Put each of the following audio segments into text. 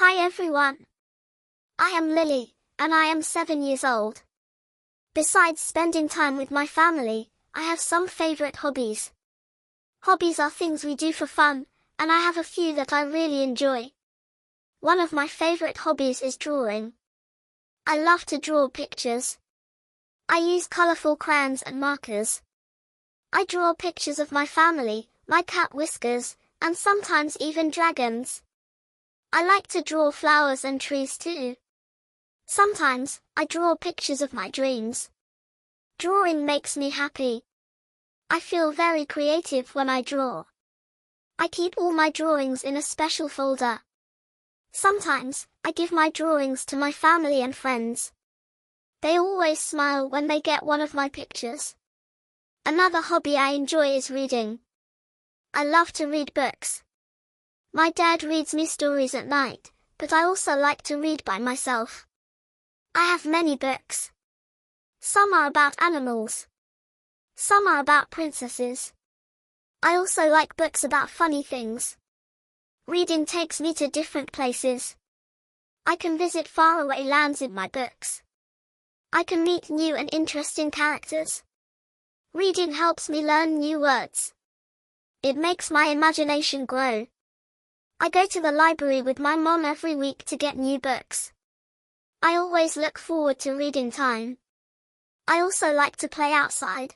Hi everyone. I am Lily, and I am 7 years old. Besides spending time with my family, I have some favorite hobbies. Hobbies are things we do for fun, and I have a few that I really enjoy. One of my favorite hobbies is drawing. I love to draw pictures. I use colorful crayons and markers. I draw pictures of my family, my cat Whiskers, and sometimes even dragons. I like to draw flowers and trees too. Sometimes, I draw pictures of my dreams. Drawing makes me happy. I feel very creative when I draw. I keep all my drawings in a special folder. Sometimes, I give my drawings to my family and friends. They always smile when they get one of my pictures. Another hobby I enjoy is reading. I love to read books. My dad reads me stories at night, but I also like to read by myself. I have many books. Some are about animals. Some are about princesses. I also like books about funny things. Reading takes me to different places. I can visit faraway lands in my books. I can meet new and interesting characters. Reading helps me learn new words. It makes my imagination grow. I go to the library with my mom every week to get new books. I always look forward to reading time. I also like to play outside.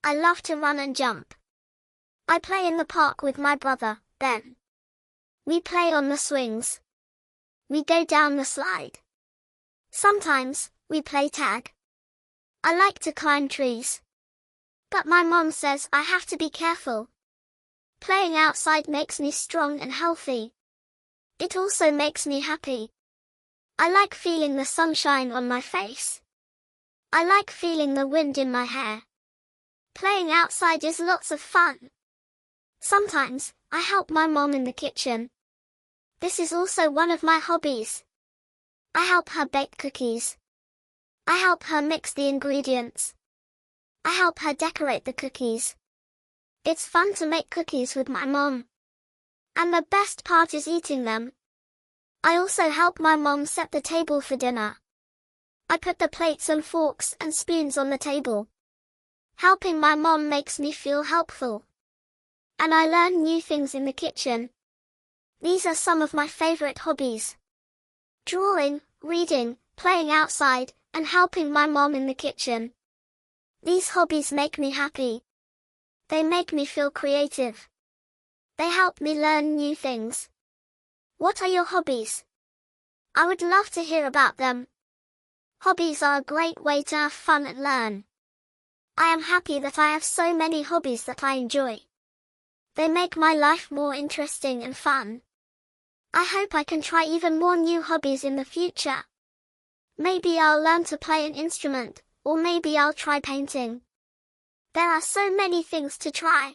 I love to run and jump. I play in the park with my brother, Ben. We play on the swings. We go down the slide. Sometimes, we play tag. I like to climb trees. But my mom says I have to be careful. Playing outside makes me strong and healthy. It also makes me happy. I like feeling the sunshine on my face. I like feeling the wind in my hair. Playing outside is lots of fun. Sometimes, I help my mom in the kitchen. This is also one of my hobbies. I help her bake cookies. I help her mix the ingredients. I help her decorate the cookies. It's fun to make cookies with my mom. And the best part is eating them. I also help my mom set the table for dinner. I put the plates and forks and spoons on the table. Helping my mom makes me feel helpful. And I learn new things in the kitchen. These are some of my favorite hobbies. Drawing, reading, playing outside, and helping my mom in the kitchen. These hobbies make me happy. They make me feel creative. They help me learn new things. What are your hobbies? I would love to hear about them. Hobbies are a great way to have fun and learn. I am happy that I have so many hobbies that I enjoy. They make my life more interesting and fun. I hope I can try even more new hobbies in the future. Maybe I'll learn to play an instrument, or maybe I'll try painting. There are so many things to try.